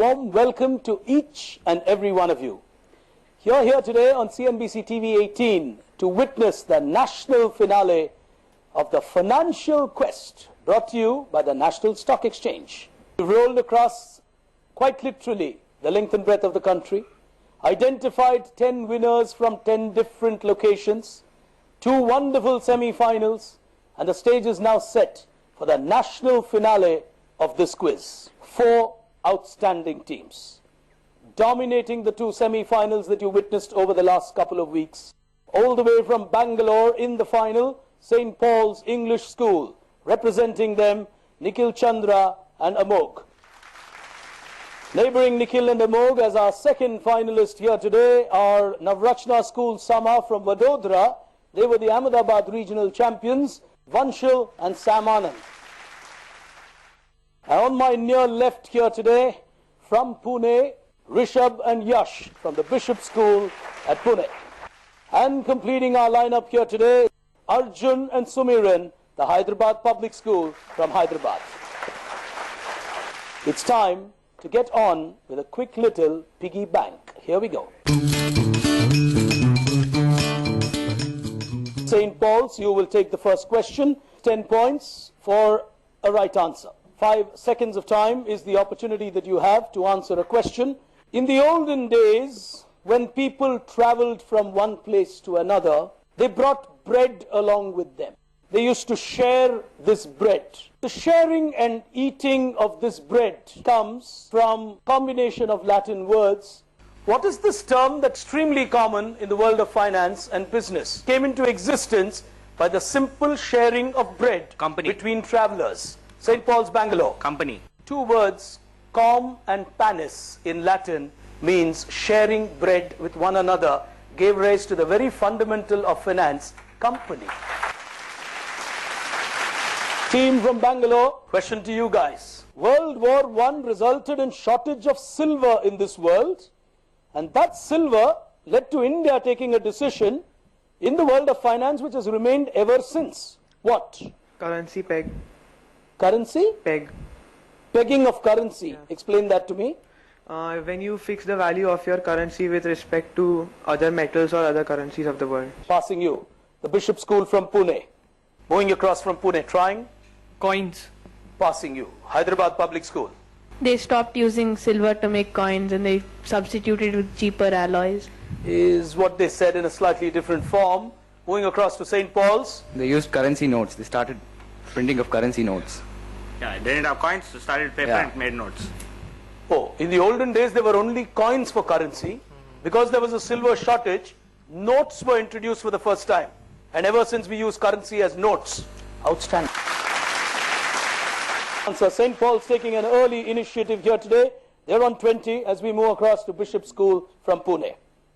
warm welcome to each and every one of you. You're here today on CNBC TV 18 to witness the national finale of the Financial Quest, brought to you by the National Stock Exchange. We've rolled across, quite literally, the length and breadth of the country, identified 10 winners from 10 different locations, 2 wonderful semi-finals, and the stage is now set for the national finale of this quiz. 4 outstanding teams, dominating the 2 semi-finals that you witnessed over the last couple of weeks. All the way from Bangalore in the final, St. Paul's English School, representing them, Nikhil Chandra and Amog. Neighbouring Nikhil and Amog as our second finalist here today are Navrachna School Sama from Vadodara. They were the Ahmedabad regional champions, Vanshil and Sam Anand. And on my near left here today, from Pune, Rishabh and Yash from the Bishop School at Pune. And completing our lineup here today, Arjun and Sumiran, the Hyderabad Public School from Hyderabad. It's time to get on with a quick little piggy bank. Here we go. St. Paul's, you will take the first question. 10 points for a right answer. 5 seconds of time is the opportunity that you have to answer a question. In the olden days, when people traveled from one place to another, they brought bread along with them. They used to share this bread. The sharing and eating of this bread comes from a combination of Latin words. What is this term that's extremely common in the world of finance and business? Came into existence by the simple sharing of bread between travelers. St. Paul's, Bangalore. Company. 2 words, com and panis in Latin, means sharing bread with one another, gave rise to the very fundamental of finance, company. Team from Bangalore, question to you guys. World War I resulted in shortage of silver in this world, and that silver led to India taking a decision in the world of finance which has remained ever since. What? Currency peg. Currency? Peg. Pegging of currency. Yeah. Explain that to me. When you fix the value of your currency with respect to other metals or other currencies of the world. Passing you. The Bishop School from Pune. Moving across from Pune. Trying. Coins. Passing you. Hyderabad Public School. They stopped using silver to make coins and they substituted with cheaper alloys. Is what they said in a slightly different form. Moving across to St. Paul's. They used currency notes. They started printing of currency notes. Yeah, they didn't have coins, so started paper and made notes. Oh, in the olden days there were only coins for currency. Because there was a silver shortage, notes were introduced for the first time. And ever since we use currency as notes. Outstanding. Answer. St. Paul's taking an early initiative here today. They're on 20 as we move across to Bishop School from Pune.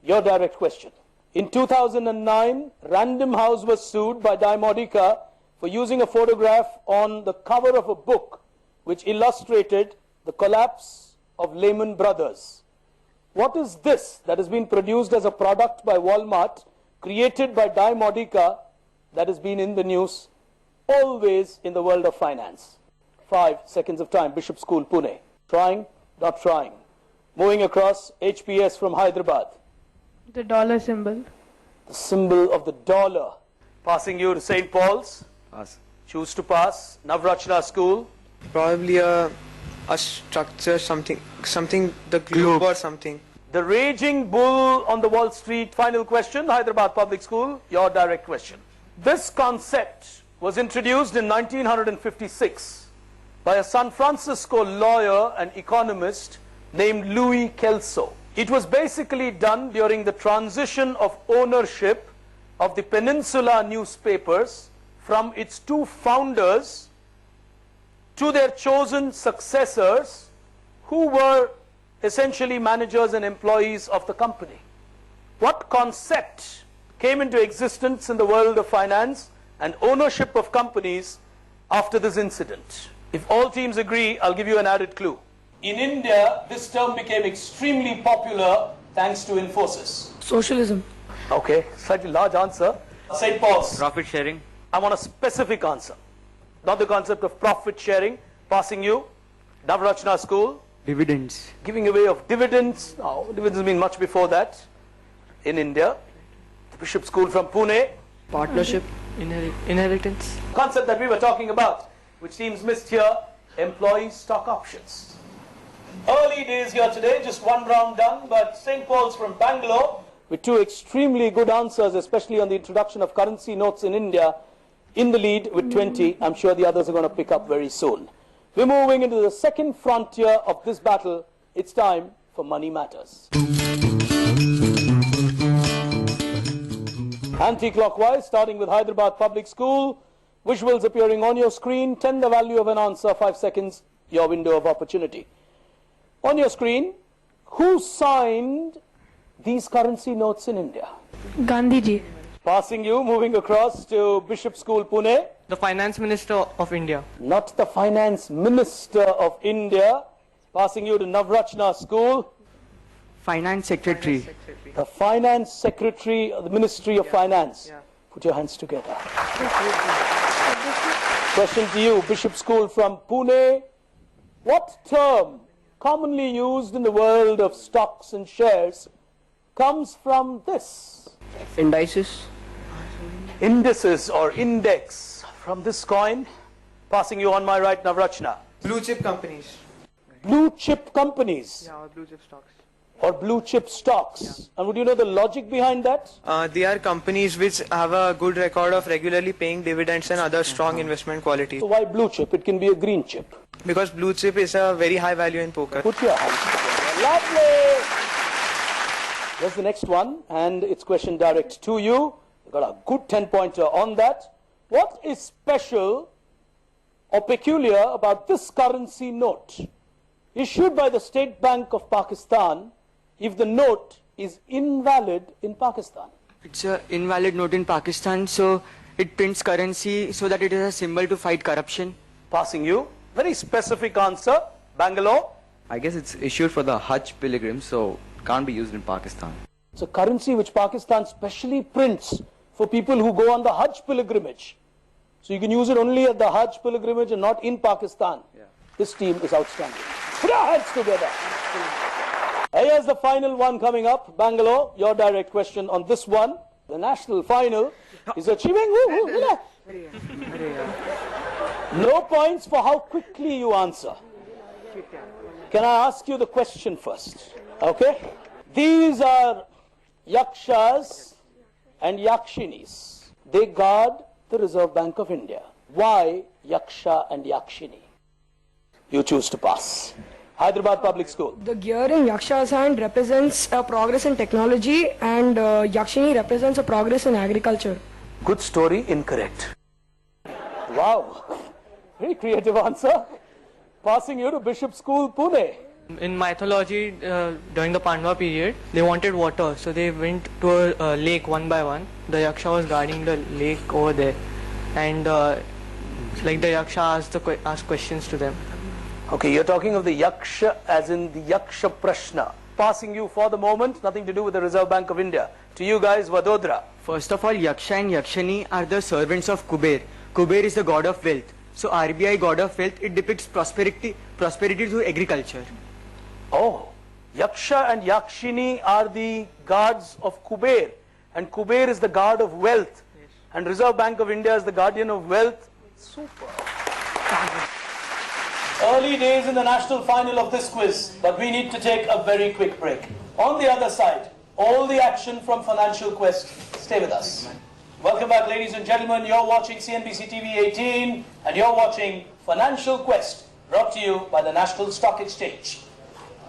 Your direct question. In 2009, Random House was sued by Dimodica for using a photograph on the cover of a book which illustrated the collapse of Lehman Brothers. What is this that has been produced as a product by Walmart, created by Dimodica, that has been in the news always in the world of finance? 5 seconds of time. Bishop School, Pune. Trying? Not trying. Moving across, HPS from Hyderabad. The dollar symbol. The symbol of the dollar. Passing you to St. Paul's. Pass. Choose to pass. Navrachna School. Probably a structure, something, the globe or something. The Raging Bull on the Wall Street. Final question. Hyderabad Public School. Your direct question. This concept was introduced in 1956 by a San Francisco lawyer and economist named Louis Kelso. It was basically done during the transition of ownership of the Peninsula newspapers from its 2 founders to their chosen successors, who were essentially managers and employees of the company. What concept came into existence in the world of finance and ownership of companies after this incident? If all teams agree, I'll give you an added clue. In India, this term became extremely popular thanks to Infosys. Socialism. Okay, slightly large answer. St. Paul's. Profit sharing. I want a specific answer. Not the concept of profit sharing. Passing you. Navrachna School. Dividends. Giving away of dividends. No, dividends have been much before that in India. The Bishop School from Pune. Partnership. Inheritance. Concept that we were talking about, which seems missed here, employee stock options. Early days here today, just one round done, but St. Paul's from Bangalore with two extremely good answers, especially on the introduction of currency notes in India, in the lead with 20. I'm sure the others are going to pick up very soon. We're moving into the second frontier of this battle. It's time for Money Matters. Anti-clockwise, starting with Hyderabad Public School. Visuals appearing on your screen. 10 the value of an answer, 5 seconds, your window of opportunity. On your screen, who signed these currency notes in India? Gandhiji. Passing you, moving across to Bishop School, Pune. The Finance Minister of India. Not the Finance Minister of India. Passing you to Navrachna School. Finance Secretary. The Finance Secretary of the Ministry of Finance. Put your hands together. Question to you, Bishop School from Pune. What term, commonly used in the world of stocks and shares, comes from this? Indices. Indices or index. From this coin. Passing you on my right, Navrachna. Blue chip companies. Blue chip companies. Yeah, or blue chip stocks. Or blue chip stocks. And would you know the logic behind that? They are companies which have a good record of regularly paying dividends and other strong investment qualities. So why blue chip? It can be a green chip. Because blue chip is a very high value in poker. Put your hands together. Lovely! Here's the next one, and it's question direct to you. You've got a good 10-pointer on that. What is special or peculiar about this currency note issued by the State Bank of Pakistan if the note is invalid in Pakistan? It's an invalid note in Pakistan, so it prints currency so that it is a symbol to fight corruption. Passing you. Very specific answer. Bangalore. I guess it's issued for the Hajj pilgrims, so can't be used in Pakistan. It's a currency which Pakistan specially prints for people who go on the Hajj pilgrimage. So you can use it only at the Hajj pilgrimage and not in Pakistan. This team is outstanding. Put your hands together. Here's the final one coming up. Bangalore, your direct question on this one. The national final is achieving... No points for how quickly you answer. Can I ask you the question first? Okay? These are yakshas and yakshinis. They guard the Reserve Bank of India. Why yaksha and yakshini? You choose to pass. Hyderabad Public School. The gear in Yaksha's hand represents a progress in technology, and Yakshini represents a progress in agriculture. Good story, incorrect. Wow. Very creative answer. Passing you to Bishop School, Pune. In mythology, during the Pandava period, they wanted water, so they went to a lake one by one. The Yaksha was guarding the lake over there, and like the Yaksha asked questions to them. Okay, you're talking of the Yaksha as in the Yaksha Prashna. Passing you for the moment, nothing to do with the Reserve Bank of India. To you guys, Vadodara. First of all, Yaksha and Yakshani are the servants of Kuber. Kuber is the god of wealth. So RBI, god of wealth, it depicts prosperity through agriculture. Oh, Yaksha and Yakshini are the guards of Kuber, and Kuber is the guard of wealth, and Reserve Bank of India is the guardian of wealth. Super. Early days in the national final of this quiz, but we need to take a very quick break. On the other side, all the action from Financial Quest. Stay with us. Welcome back, ladies and gentlemen. You're watching CNBC TV 18, and you're watching Financial Quest, brought to you by the National Stock Exchange.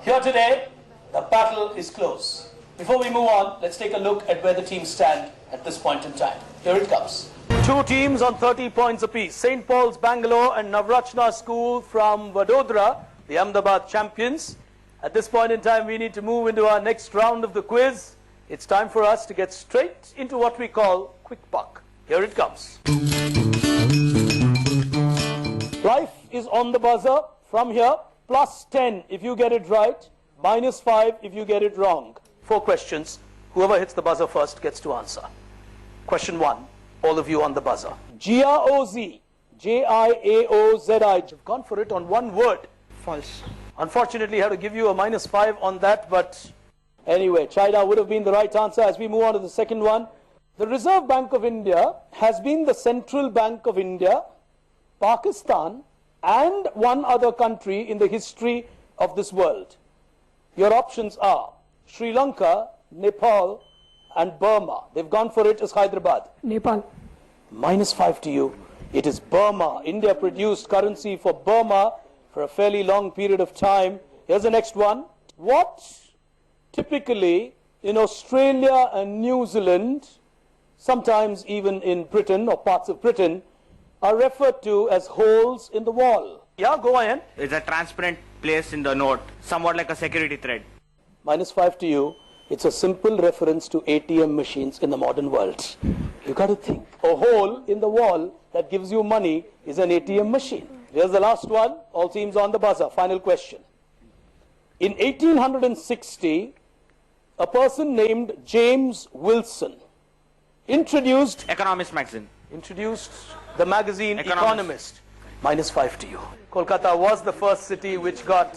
Here today, the battle is close. Before we move on, let's take a look at where the teams stand at this point in time. Here it comes. Two teams on 30 points apiece. St. Paul's Bangalore and Navrachna School from Vadodara, the Ahmedabad champions. At this point in time, we need to move into our next round of the quiz. It's time for us to get straight into what we call quick buck. Here it comes. Life is on the buzzer from here. Plus 10 if you get it right, minus 5 if you get it wrong. 4 questions. Whoever hits the buzzer first gets to answer. Question 1. All of you on the buzzer. GROZ, J-I-A-O-Z-I. You've gone for it on one word. False. Unfortunately, I had to give you a -5 on that, but anyway, China would have been the right answer. As we move on to the second one, the Reserve Bank of India has been the central bank of India, Pakistan, and one other country in the history of this world. Your options are Sri Lanka, Nepal, and Burma. They've gone for it as Hyderabad. Nepal. -5 to you. It is Burma. India produced currency for Burma for a fairly long period of time. Here's the next one. What typically in Australia and New Zealand, sometimes even in Britain or parts of Britain, are referred to as holes in the wall? Yeah, go ahead. It's a transparent place in the note, somewhat like a security thread. -5 to you. It's a simple reference to ATM machines in the modern world. You got to think. A hole in the wall that gives you money is an ATM machine. Here's the last one. All teams on the buzzer. Final question. In 1860, a person named James Wilson introduced Magazine. the magazine Economist. -5 to you. Kolkata was the first city which got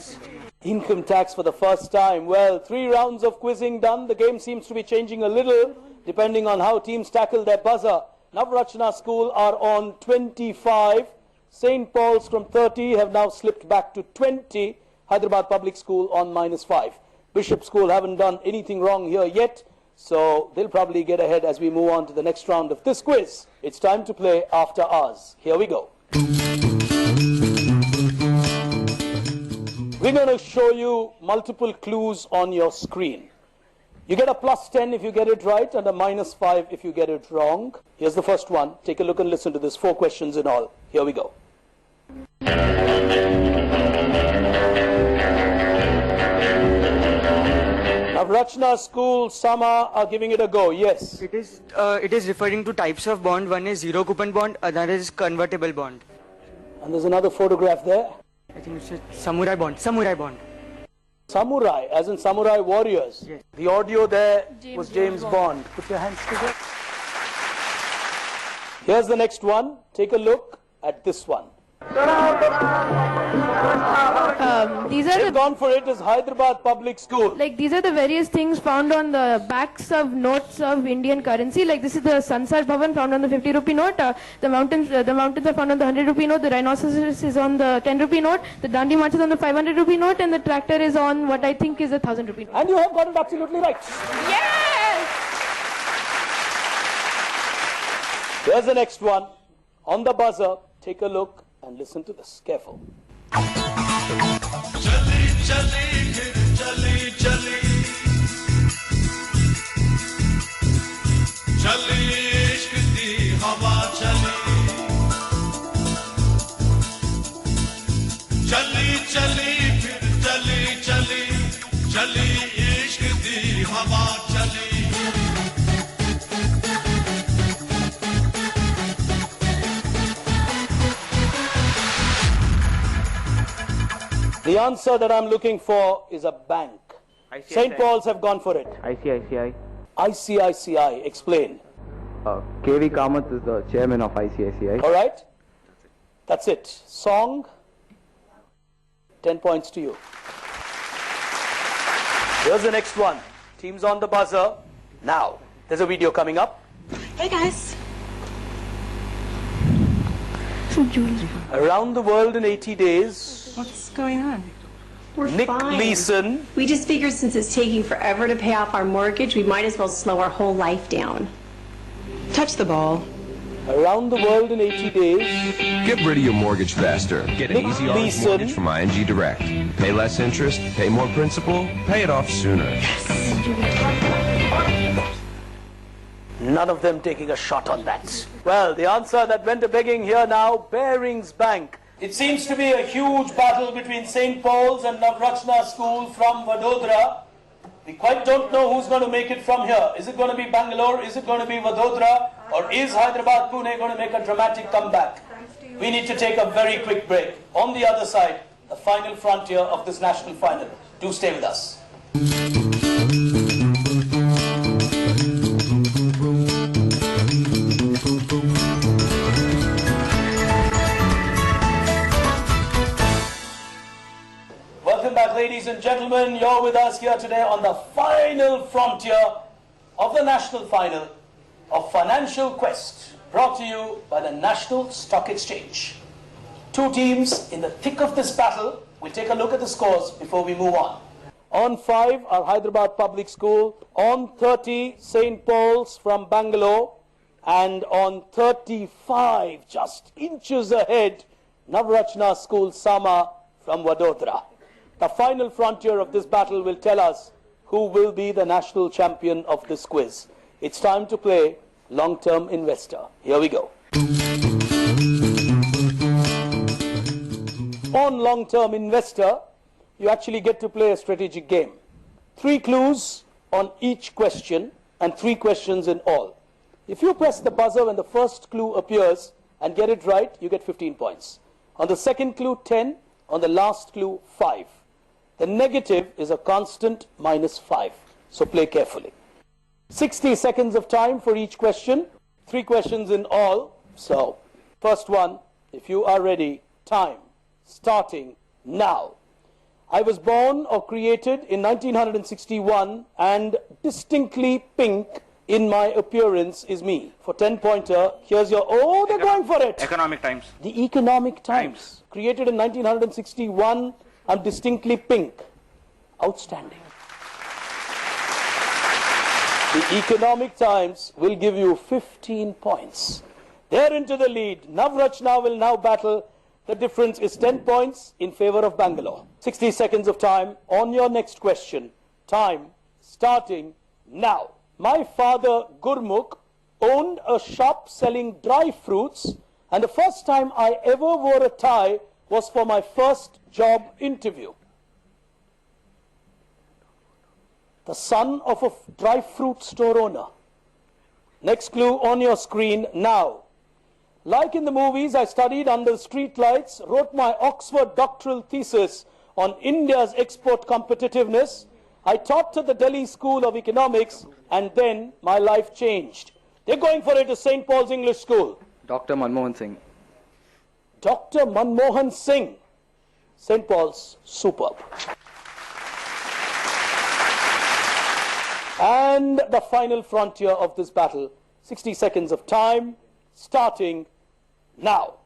income tax for the first time. Well, 3 rounds of quizzing done. The game seems to be changing a little depending on how teams tackle their buzzer. Navrachna School are on 25. St. Paul's from 30 have now slipped back to 20. Hyderabad Public School on -5. Bishop School haven't done anything wrong here yet, so they'll probably get ahead as we move on to the next round of this quiz. It's time to play After Hours. Here we go. We're going to show you multiple clues on your screen. You get a +10 if you get it right and a -5 if you get it wrong. Here's the first one. Take a look and listen to this. 4 questions in all. Here we go. Navrachna School, Sama are giving it a go. Yes. It is referring to types of bond. One is zero coupon bond, other is convertible bond. And there's another photograph there. I think it's a samurai bond. Samurai bond. Samurai, as in samurai warriors. Yes. The audio there was James Bond. Put your hands together. Here's the next one. Take a look at this one. These are They've the gone for it as Hyderabad Public School. these are the various things found on the backs of notes of Indian currency. Like this is the Sansar Bhavan found on the 50 rupee note. The mountains are found on the 100 rupee note. The rhinoceros is on the 10 rupee note. The Dandi March is on the 500 rupee note, and the tractor is on what I think is a 1000 rupee note. And you have got it absolutely right. Yes! Here's the next one. On the buzzer, take a look and listen to this. Careful. चली चली फिर चली चली चली इश्क दी हवा चली चली चली फिर चली चली चली इश्क दी हवा चली The answer that I'm looking for is a bank. St. Paul's have gone for it. ICICI. ICICI. Explain. KV Kamath is the chairman of ICICI. All right? That's it. Song. 10 points to you. Here's the next one. Teams on the buzzer. Now, there's a video coming up. Hey guys. Around the world in 80 days. What's going on? We're Nick fine. Leeson. We just figured since it's taking forever to pay off our mortgage, we might as well slow our whole life down. Touch the ball. Around the world in 80 days. Get rid of your mortgage faster. Get an Nick easy orange Leeson. mortgage from ING Direct. Pay less interest, pay more principal, pay it off sooner. None of them taking a shot on that. Well, the answer that went a begging here now, Barings Bank. It seems to be a huge battle between St. Paul's and Navrachna School from Vadodara. We quite don't know who's going to make it from here. Is it going to be Bangalore? Is it going to be Vadodara? Or is Hyderabad Pune going to make a dramatic comeback? We need to take a very quick break. On the other side, the final frontier of this national final. Do stay with us. you're with us here today on the final frontier of the national final of Financial Quest, brought to you by the National Stock Exchange. Two teams in the thick of this battle. We'll take a look at the scores before we move on. On 5, our Hyderabad Public School. On 30, St. Paul's from Bangalore. And on 35, just inches ahead, Navrachna School Sama from Vadodara. The final frontier of this battle will tell us who will be the national champion of this quiz. It's time to play Long-Term Investor. Here we go. On Long-Term Investor, you actually get to play a strategic game. 3 clues on each question and 3 questions in all. If you press the buzzer when the first clue appears and get it right, you get 15 points. On the second clue, 10. On the last clue, 5. The negative is a constant -5. So play carefully. 60 seconds of time for each question. 3 questions in all. So, first one, if you are ready, time starting now. I was born or created in 1961 and distinctly pink in my appearance is me. For 10-pointer, here's your... Oh, they're going for it. Economic Times. The Economic Times. Created in 1961, I'm distinctly pink. Outstanding. The Economic Times will give you 15 points. They're into the lead. Navrachna will now battle. The difference is 10 points in favor of Bangalore. 60 seconds of time on your next question. Time starting now. My father, Gurmukh, owned a shop selling dry fruits, and the first time I ever wore a tie was for my first job interview. The son of a dry fruit store owner. Next clue on your screen now. Like in the movies, I studied under street lights, wrote my Oxford doctoral thesis on India's export competitiveness. I taught at the Delhi School of Economics, and then my life changed. They're going for it to St. Paul's English School. Dr. Manmohan Singh. Dr. Manmohan Singh. St. Paul's, superb. And the final frontier of this battle, 60 seconds of time, starting now.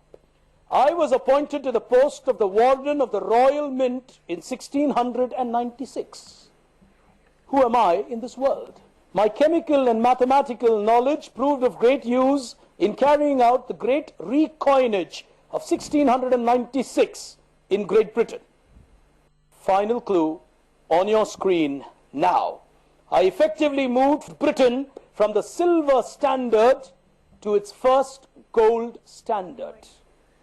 I was appointed to the post of the Warden of the Royal Mint in 1696. Who am I in this world? My chemical and mathematical knowledge proved of great use in carrying out the great recoinage of 1696 in Great Britain. Final clue on your screen now. I effectively moved Britain from the silver standard to its first gold standard.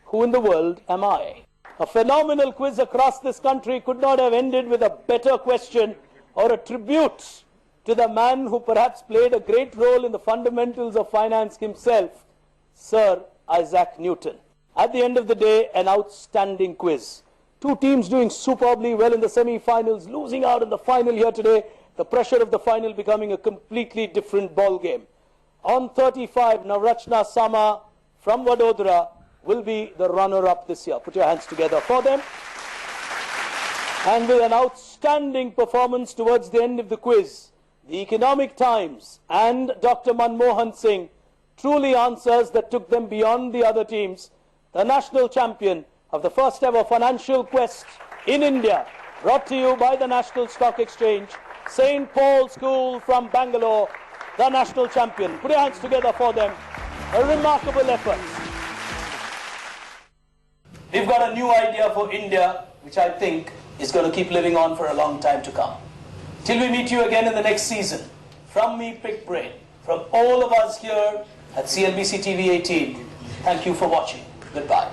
Who in the world am I? A phenomenal quiz across this country could not have ended with a better question or a tribute to the man who perhaps played a great role in the fundamentals of finance himself, Sir Isaac Newton. At the end of the day, an outstanding quiz. 2 teams doing superbly well in the semi-finals, losing out in the final here today. The pressure of the final becoming a completely different ball game. On 35, Navrachna Sama from Vadodara will be the runner-up this year. Put your hands together for them. And with an outstanding performance towards the end of the quiz, the Economic Times and Dr. Manmohan Singh truly answers that took them beyond the other teams. The national champion of the first ever Financial Quest in India, brought to you by the National Stock Exchange, St. Paul's School from Bangalore, the national champion. Put your hands together for them. A remarkable effort. We've got a new idea for India, which I think is going to keep living on for a long time to come. Till we meet you again in the next season, from me, Pick Brain, from all of us here at CNBC TV 18, thank you for watching. Goodbye.